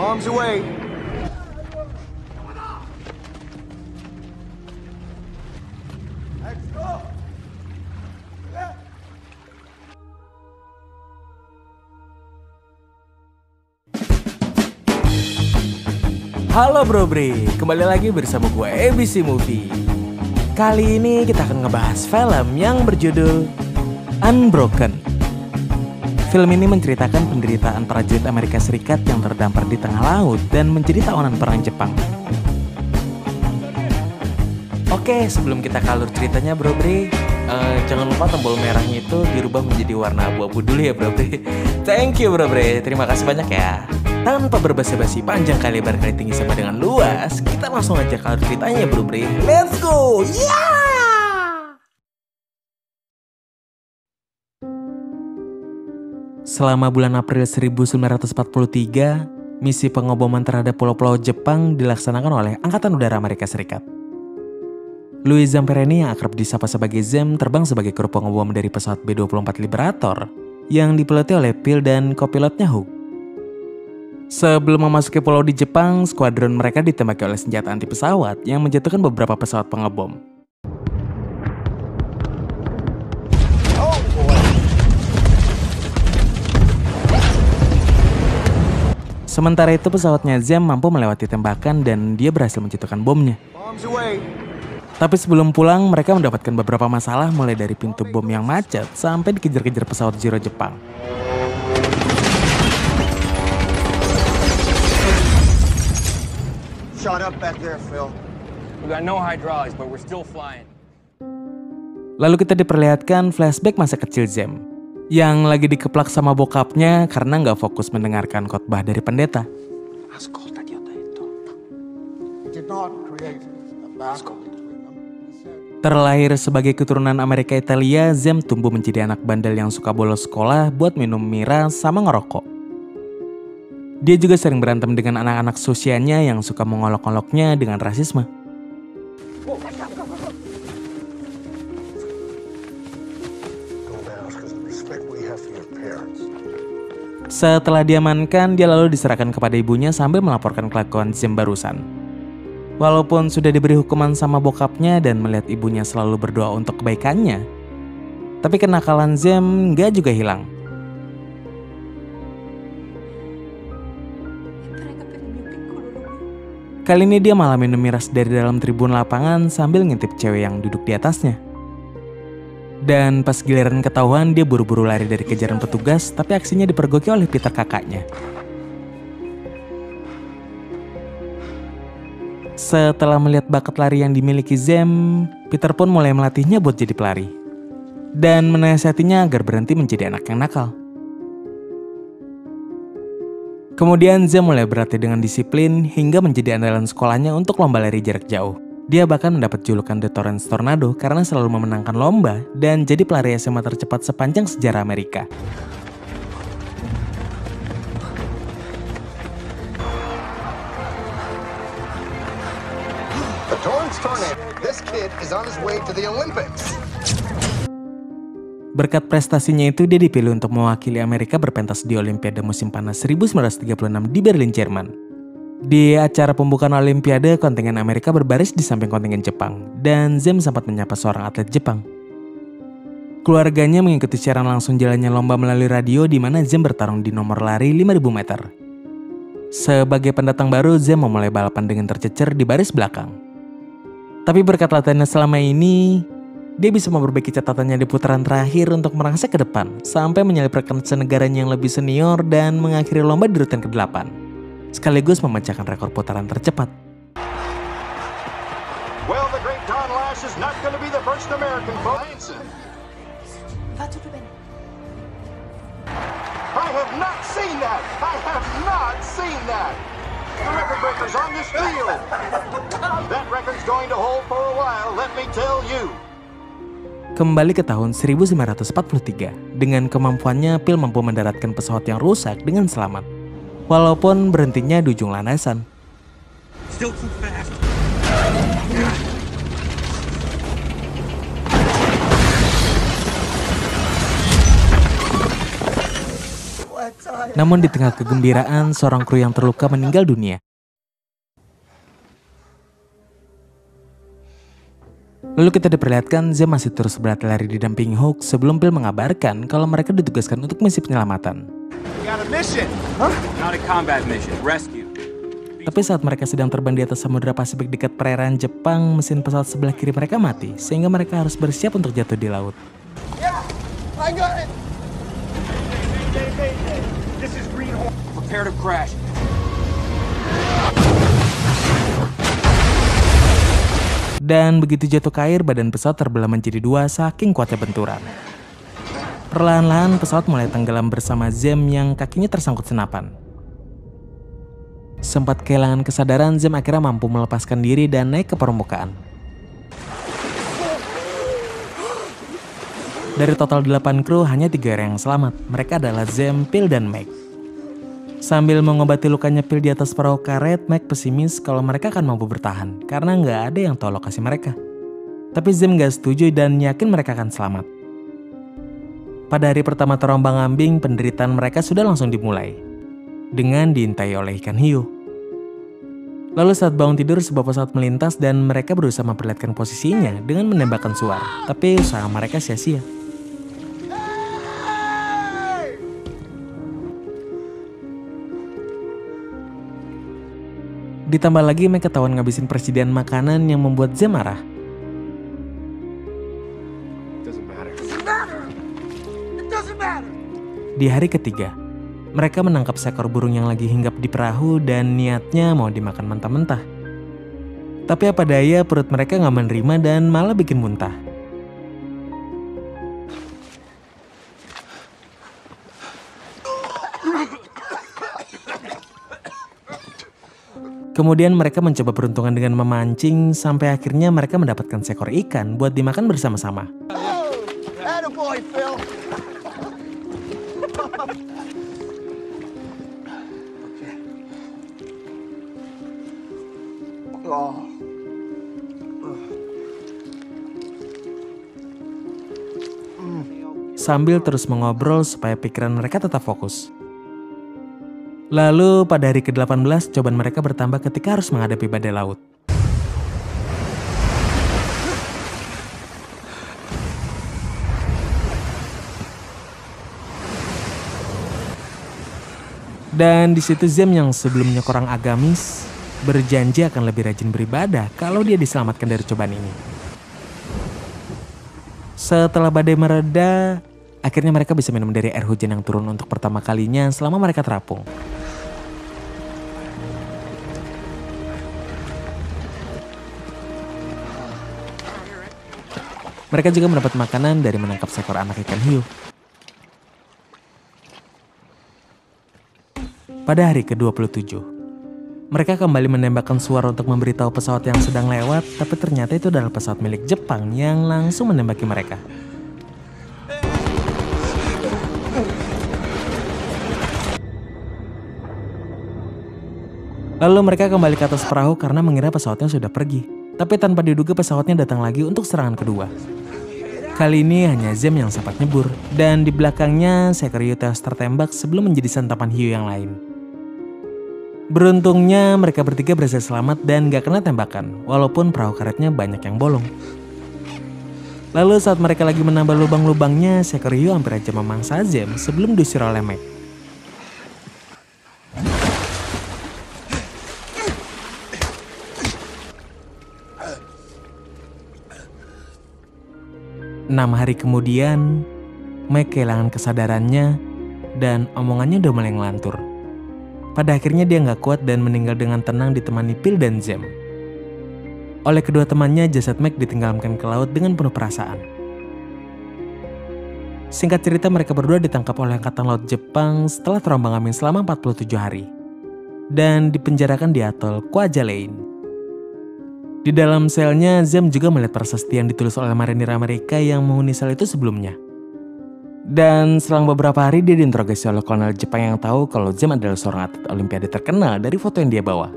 Bombs away. Halo Bro Bre, kembali lagi bersama gue ABC Movie. Kali ini kita akan ngebahas film yang berjudul Unbroken. Film ini menceritakan penderitaan prajurit Amerika Serikat yang terdampar di tengah laut dan menjadi tawanan perang Jepang. Oke, sebelum kita ke alur ceritanya Bro Bre, jangan lupa tombol merahnya itu dirubah menjadi warna abu-abu dulu ya Bro Bre. Thank you Bro Bre, terima kasih banyak ya. Tanpa berbasa-basi panjang kali lebar kali tinggi sama dengan luas, kita langsung aja ke alur ceritanya Bro Bre. Let's go! Yeah! Selama bulan April 1943, misi pengoboman terhadap pulau-pulau Jepang dilaksanakan oleh Angkatan Udara Amerika Serikat. Louis Zamperini yang akrab disapa sebagai Zem terbang sebagai kru pengobom dari pesawat B-24 Liberator yang dipiloti oleh Phil dan kopilotnya Hugh. Sebelum memasuki pulau di Jepang, skuadron mereka ditembaki oleh senjata anti pesawat yang menjatuhkan beberapa pesawat pengebom. Sementara itu pesawatnya Zem mampu melewati tembakan dan dia berhasil menjatuhkan bomnya. Tapi sebelum pulang, mereka mendapatkan beberapa masalah mulai dari pintu bom yang macet sampai dikejar-kejar pesawat Zero Jepang. Shot up back there, Phil. We got no hydraulics, but we're still flying. Lalu kita diperlihatkan flashback masa kecil Zem yang lagi dikeplak sama bokapnya karena nggak fokus mendengarkan khotbah dari pendeta. Ascolta, idiota itu. Did not create a battle between them. Terlahir sebagai keturunan Amerika Italia, Zem tumbuh menjadi anak bandel yang suka bolos sekolah buat minum miras sama ngerokok. Dia juga sering berantem dengan anak-anak seusianya yang suka mengolok-oloknya dengan rasisme. Setelah diamankan, dia lalu diserahkan kepada ibunya sambil melaporkan kelakuan Zem barusan. Walaupun sudah diberi hukuman sama bokapnya dan melihat ibunya selalu berdoa untuk kebaikannya, tapi kenakalan Zem nggak juga hilang. Kali ini dia malah minum miras dari dalam tribun lapangan sambil ngintip cewek yang duduk di atasnya. Dan pas giliran ketahuan, dia buru-buru lari dari kejaran petugas, tapi aksinya dipergoki oleh Peter kakaknya. Setelah melihat bakat lari yang dimiliki Zem, Peter pun mulai melatihnya buat jadi pelari. Dan menasihatinya agar berhenti menjadi anak yang nakal. Kemudian Zem mulai berlatih dengan disiplin hingga menjadi andalan sekolahnya untuk lomba lari jarak jauh. Dia bahkan mendapat julukan The Torrance Tornado karena selalu memenangkan lomba dan jadi pelari SMA tercepat sepanjang sejarah Amerika. The Torrance Tornado. This kid is on his way to the Olympics. Berkat prestasinya itu, dia dipilih untuk mewakili Amerika berpentas di Olimpiade musim panas 1936 di Berlin, Jerman. Di acara pembukaan Olimpiade, kontingen Amerika berbaris di samping kontingen Jepang, dan Zem sempat menyapa seorang atlet Jepang. Keluarganya mengikuti siaran langsung jalannya lomba melalui radio di mana Zem bertarung di nomor lari 5.000 meter. Sebagai pendatang baru, Zem memulai balapan dengan tercecer di baris belakang. Tapi berkat latihannya selama ini, dia bisa memperbaiki catatannya di putaran terakhir untuk merangsek ke depan, sampai menyalip rekan senegaranya yang lebih senior dan mengakhiri lomba di urutan ke-8, sekaligus memecahkan rekor putaran tercepat. Well, the great Don Lash is not going to be the first American folks. I have not seen that. I have not seen that. The record breaker's on this field. That record's going to hold for a while, let me tell you. Kembali ke tahun 1943, dengan kemampuannya Phil mampu mendaratkan pesawat yang rusak dengan selamat, walaupun berhentinya di ujung landasan. Still too fast. Namun di tengah kegembiraan, seorang kru yang terluka meninggal dunia. Lalu kita diperlihatkan Zem masih terus berlari didampingi Hook sebelum Phil mengabarkan kalau mereka ditugaskan untuk misi penyelamatan. Tapi saat mereka sedang terbang di atas Samudra Pasifik dekat perairan Jepang, mesin pesawat sebelah kiri mereka mati, sehingga mereka harus bersiap untuk jatuh di laut. Prepare to crash. Dan begitu jatuh ke air, badan pesawat terbelah menjadi dua saking kuatnya benturan. Perlahan-lahan pesawat mulai tenggelam bersama Zem yang kakinya tersangkut senapan. Sempat kehilangan kesadaran, Zem akhirnya mampu melepaskan diri dan naik ke permukaan. Dari total 8 kru, hanya 3 orang yang selamat. Mereka adalah Zem, Phil, dan Meg. Sambil mengobati lukanya Phil di atas perahu karet, Meg pesimis kalau mereka akan mampu bertahan karena nggak ada yang tahu lokasi mereka. Tapi Zem nggak setuju dan yakin mereka akan selamat. Pada hari pertama terombang-ambing, penderitaan mereka sudah langsung dimulai dengan diintai oleh ikan hiu. Lalu saat bangun tidur, sebuah pesawat melintas dan mereka berusaha memperlihatkan posisinya dengan menembakkan suar. Tapi usaha mereka sia-sia. Ditambah lagi mereka ketahuan ngabisin persediaan makanan yang membuat Zem marah. Di hari ketiga, mereka menangkap seekor burung yang lagi hinggap di perahu dan niatnya mau dimakan mentah-mentah. Tapi apa daya, perut mereka nggak menerima dan malah bikin muntah. Kemudian mereka mencoba peruntungan dengan memancing sampai akhirnya mereka mendapatkan seekor ikan buat dimakan bersama-sama. Attaboy, Phil. Sambil terus mengobrol supaya pikiran mereka tetap fokus. Lalu pada hari ke-18, cobaan mereka bertambah ketika harus menghadapi badai laut. Dan di situ Zem yang sebelumnya kurang agamis, berjanji akan lebih rajin beribadah kalau dia diselamatkan dari cobaan ini. Setelah badai mereda, akhirnya mereka bisa minum dari air hujan yang turun untuk pertama kalinya selama mereka terapung. Mereka juga mendapat makanan dari menangkap seekor anak ikan hiu. Pada hari ke-27, mereka kembali menembakkan suara untuk memberitahu pesawat yang sedang lewat, tapi ternyata itu adalah pesawat milik Jepang yang langsung menembaki mereka. Lalu mereka kembali ke atas perahu karena mengira pesawatnya sudah pergi. Tapi tanpa diduga pesawatnya datang lagi untuk serangan kedua. Kali ini hanya Zem yang sempat nyebur, dan di belakangnya seekor hiu tewas tertembak sebelum menjadi santapan hiu yang lain. Beruntungnya mereka bertiga berhasil selamat dan gak kena tembakan, walaupun perahu karetnya banyak yang bolong. Lalu saat mereka lagi menambah lubang-lubangnya, seekor hiu hampir aja memangsa Zem sebelum diusir oleh Meg. Enam hari kemudian, Meg kehilangan kesadarannya dan omongannya udah mulai ngelantur. Pada akhirnya dia nggak kuat dan meninggal dengan tenang ditemani Phil dan Zem. Oleh kedua temannya, jasad Meg ditenggelamkan ke laut dengan penuh perasaan. Singkat cerita, mereka berdua ditangkap oleh Angkatan Laut Jepang setelah terombang-ambing selama 47 hari dan dipenjarakan di atol Kwajalein. Di dalam selnya, Zem juga melihat prasasti yang ditulis oleh marinir Amerika yang menghuni sel itu sebelumnya. Dan selang beberapa hari dia diinterogasi oleh kolonel Jepang yang tahu kalau Zem adalah seorang atlet olimpiade terkenal dari foto yang dia bawa.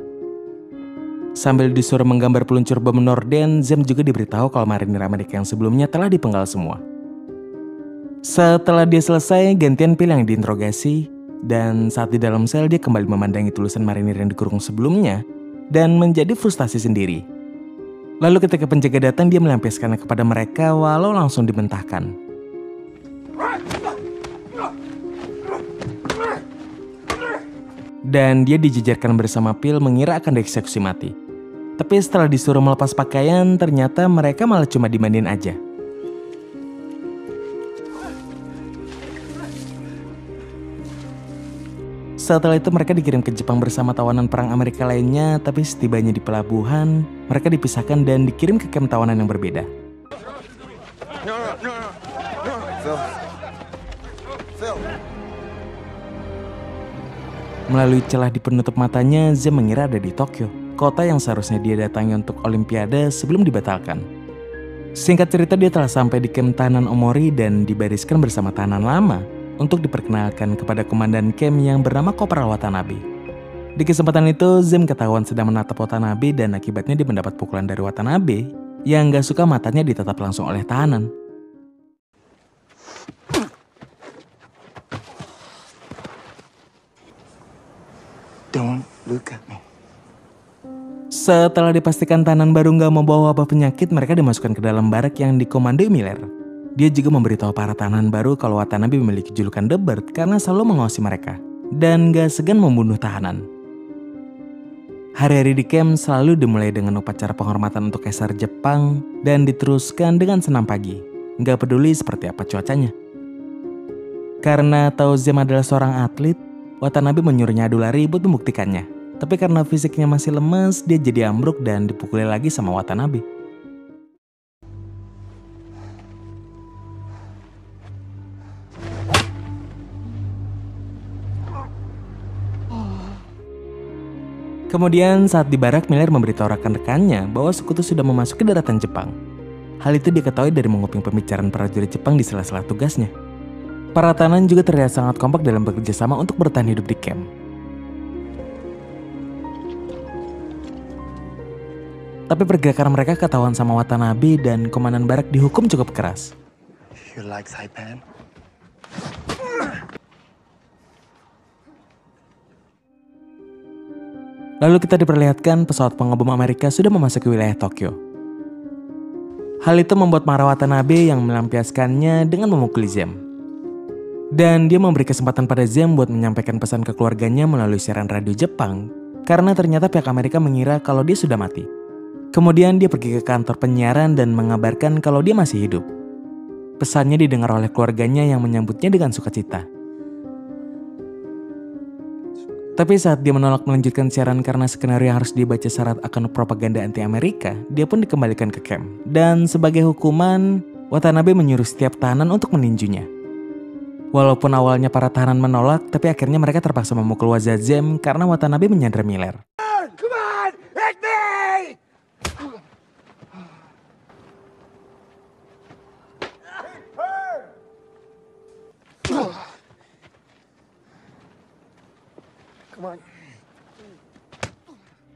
Sambil disuruh menggambar peluncur bom Norden, Zem juga diberitahu kalau marinir Amerika yang sebelumnya telah dipenggal semua. Setelah dia selesai, gantian Phil yang diinterogasi, Dan saat di dalam sel dia kembali memandangi tulisan marinir yang dikurung sebelumnya dan menjadi frustasi sendiri. Lalu ketika penjaga datang dia melampiaskannya kepada mereka walau langsung dibentahkan. Dan dia dijejerkan bersama Phil mengira akan dieksekusi mati. Tapi setelah disuruh melepas pakaian, ternyata mereka malah cuma dimandiin aja. Setelah itu mereka dikirim ke Jepang bersama tawanan perang Amerika lainnya, tapi setibanya di pelabuhan, mereka dipisahkan dan dikirim ke kamp tawanan yang berbeda. Melalui celah di penutup matanya, Zem mengira ada di Tokyo, kota yang seharusnya dia datangi untuk Olimpiade sebelum dibatalkan. Singkat cerita dia telah sampai di kamp tahanan Omori dan dibariskan bersama tahanan lama untuk diperkenalkan kepada komandan camp yang bernama Korporal Watanabe. Di kesempatan itu, Zem ketahuan sedang menatap Watanabe dan akibatnya dia mendapat pukulan dari Watanabe yang gak suka matanya ditatap langsung oleh tahanan. Don't look at me. Setelah dipastikan tahanan baru gak membawa wabah penyakit, mereka dimasukkan ke dalam barak yang dikomandoi Miller. Dia juga memberitahu para tahanan baru kalau Watanabe memiliki julukan The Bird karena selalu mengawasi mereka dan gak segan membunuh tahanan. Hari-hari di camp selalu dimulai dengan upacara penghormatan untuk Kaisar Jepang dan diteruskan dengan senam pagi, gak peduli seperti apa cuacanya. Karena tahu Zem adalah seorang atlet, Watanabe menyuruhnya adu lari buat membuktikannya. Tapi karena fisiknya masih lemes, dia jadi ambruk dan dipukuli lagi sama Watanabe. Kemudian saat di barak, Miller memberitahu rekan-rekannya bahwa sekutu sudah memasuki daratan Jepang. Hal itu diketahui dari menguping pembicaraan prajurit Jepang di sela-sela tugasnya. Para tahanan juga terlihat sangat kompak dalam bekerja sama untuk bertahan hidup di camp. Tapi pergerakan mereka ketahuan sama Watanabe dan komandan barak dihukum cukup keras. You like Saipan? Lalu kita diperlihatkan pesawat pengebom Amerika sudah memasuki wilayah Tokyo. Hal itu membuat marah Watanabe yang melampiaskannya dengan memukuli Zem. Dan dia memberi kesempatan pada Zem buat menyampaikan pesan ke keluarganya melalui siaran radio Jepang karena ternyata pihak Amerika mengira kalau dia sudah mati. Kemudian dia pergi ke kantor penyiaran dan mengabarkan kalau dia masih hidup. Pesannya didengar oleh keluarganya yang menyambutnya dengan sukacita. Tapi saat dia menolak melanjutkan siaran karena skenario yang harus dibaca syarat akan propaganda anti-Amerika, dia pun dikembalikan ke camp. Dan sebagai hukuman, Watanabe menyuruh setiap tahanan untuk meninjunya. Walaupun awalnya para tahanan menolak, tapi akhirnya mereka terpaksa memukul wajah Zem karena Watanabe menyandera Miller. Come on! Hit me! Come on.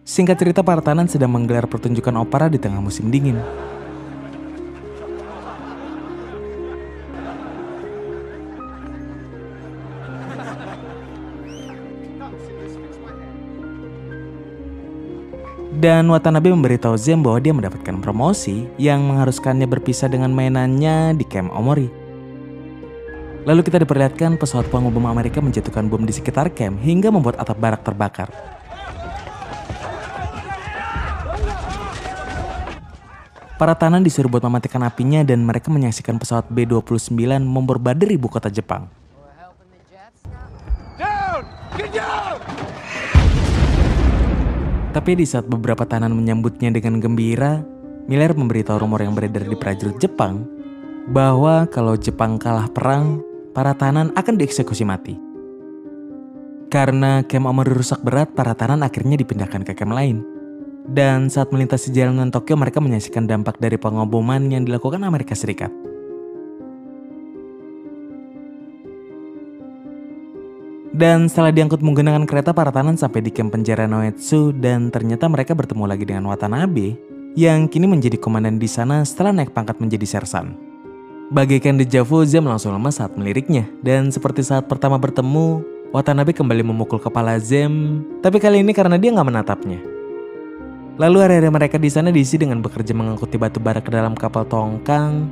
Singkat cerita, para tahanan sedang menggelar pertunjukan opera di tengah musim dingin. Dan Watanabe memberitahu Zem bahwa dia mendapatkan promosi yang mengharuskannya berpisah dengan mainannya di camp Omori. Lalu kita diperlihatkan pesawat pengebom Amerika menjatuhkan bom di sekitar camp hingga membuat atap barak terbakar. Para tahanan disuruh buat mematikan apinya dan mereka menyaksikan pesawat B-29 memborbader ibu kota Jepang. Down! Get down! Tapi di saat beberapa tahanan menyambutnya dengan gembira, Miller memberitahu rumor yang beredar di prajurit Jepang bahwa kalau Jepang kalah perang, para tahanan akan dieksekusi mati. Karena camp Omori rusak berat, para tahanan akhirnya dipindahkan ke camp lain. Dan saat melintasi jalanan Tokyo, mereka menyaksikan dampak dari pengeboman yang dilakukan Amerika Serikat. Dan setelah diangkut menggunakan kereta, para tahanan sampai di kamp penjara Noetsu dan ternyata mereka bertemu lagi dengan Watanabe yang kini menjadi komandan di sana setelah naik pangkat menjadi sersan. Bagaikan deja vu, Zem langsung lemas saat meliriknya dan seperti saat pertama bertemu, Watanabe kembali memukul kepala Zem, tapi kali ini karena dia nggak menatapnya. Lalu hari-hari mereka di sana diisi dengan bekerja mengangkuti batu bara ke dalam kapal tongkang,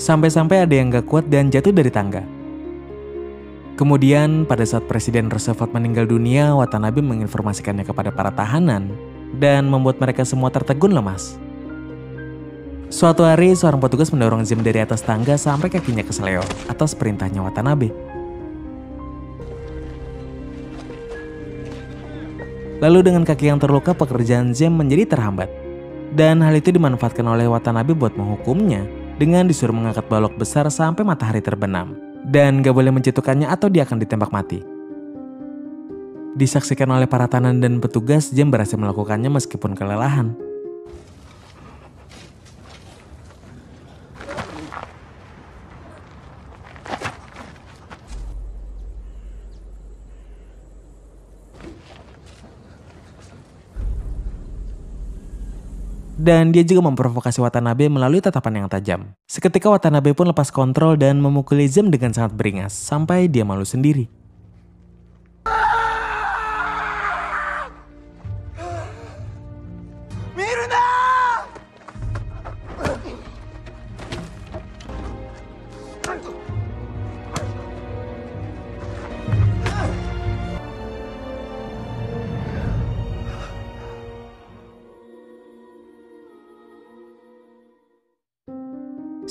sampai-sampai ada yang gak kuat dan jatuh dari tangga. Kemudian pada saat Presiden Roosevelt meninggal dunia, Watanabe menginformasikannya kepada para tahanan dan membuat mereka semua tertegun lemas. Suatu hari seorang petugas mendorong Zem dari atas tangga sampai kakinya keseleo atas perintahnya Watanabe. Lalu dengan kaki yang terluka, pekerjaan Zem menjadi terhambat. Dan hal itu dimanfaatkan oleh Watanabe buat menghukumnya dengan disuruh mengangkat balok besar sampai matahari terbenam. Dan gak boleh menjatuhkannya atau dia akan ditembak mati. Disaksikan oleh para tahanan dan petugas, Zem berhasil melakukannya meskipun kelelahan. Dan dia juga memprovokasi Watanabe melalui tatapan yang tajam. Seketika Watanabe pun lepas kontrol dan memukuli Zem dengan sangat beringas, sampai dia malu sendiri.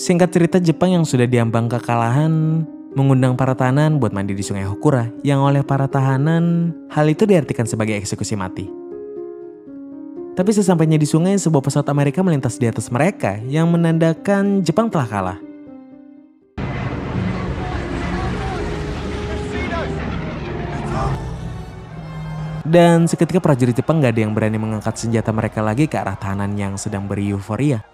Singkat cerita, Jepang yang sudah diambang kekalahan mengundang para tahanan buat mandi di sungai Hokura, yang oleh para tahanan hal itu diartikan sebagai eksekusi mati. Tapi sesampainya di sungai, sebuah pesawat Amerika melintas di atas mereka yang menandakan Jepang telah kalah. Dan seketika prajurit Jepang gak ada yang berani mengangkat senjata mereka lagi ke arah tahanan yang sedang bereuforia.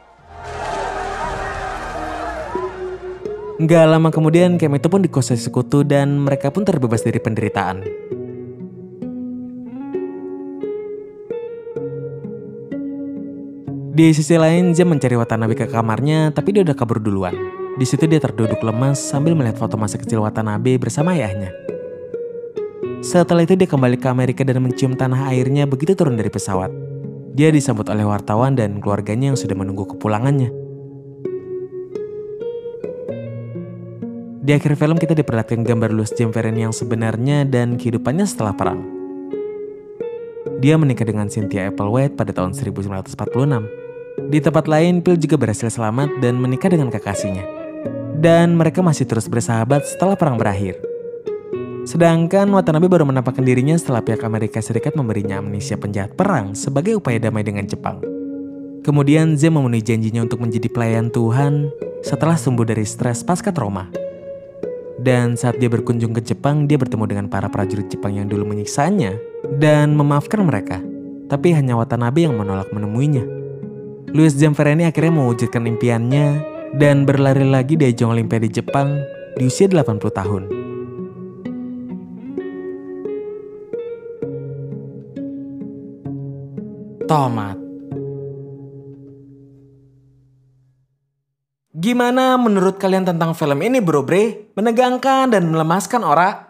Gak lama kemudian camp itu pun dikuasai sekutu dan mereka pun terbebas dari penderitaan. Di sisi lain, Zem mencari Watanabe ke kamarnya, tapi dia udah kabur duluan. Di situ dia terduduk lemas sambil melihat foto masa kecil Watanabe bersama ayahnya. Setelah itu dia kembali ke Amerika dan mencium tanah airnya begitu turun dari pesawat. Dia disambut oleh wartawan dan keluarganya yang sudah menunggu kepulangannya. Di akhir film kita diperlihatkan gambar Louis Zamperini yang sebenarnya dan kehidupannya setelah perang. Dia menikah dengan Cynthia Applewhite pada tahun 1946. Di tempat lain, Phil juga berhasil selamat dan menikah dengan kekasihnya. Dan mereka masih terus bersahabat setelah perang berakhir. Sedangkan Watanabe baru menampakkan dirinya setelah pihak Amerika Serikat memberinya amnesia penjahat perang sebagai upaya damai dengan Jepang. Kemudian Zem memenuhi janjinya untuk menjadi pelayan Tuhan setelah sembuh dari stres pasca trauma. Dan saat dia berkunjung ke Jepang, dia bertemu dengan para prajurit Jepang yang dulu menyiksanya dan memaafkan mereka. Tapi hanya Watanabe yang menolak menemuinya. Louis Zamperini akhirnya mewujudkan impiannya dan berlari lagi di ajang Olimpiade Jepang di usia 80 tahun. Tomat. Gimana menurut kalian tentang film ini, bro bre? Menegangkan dan melemaskan ora?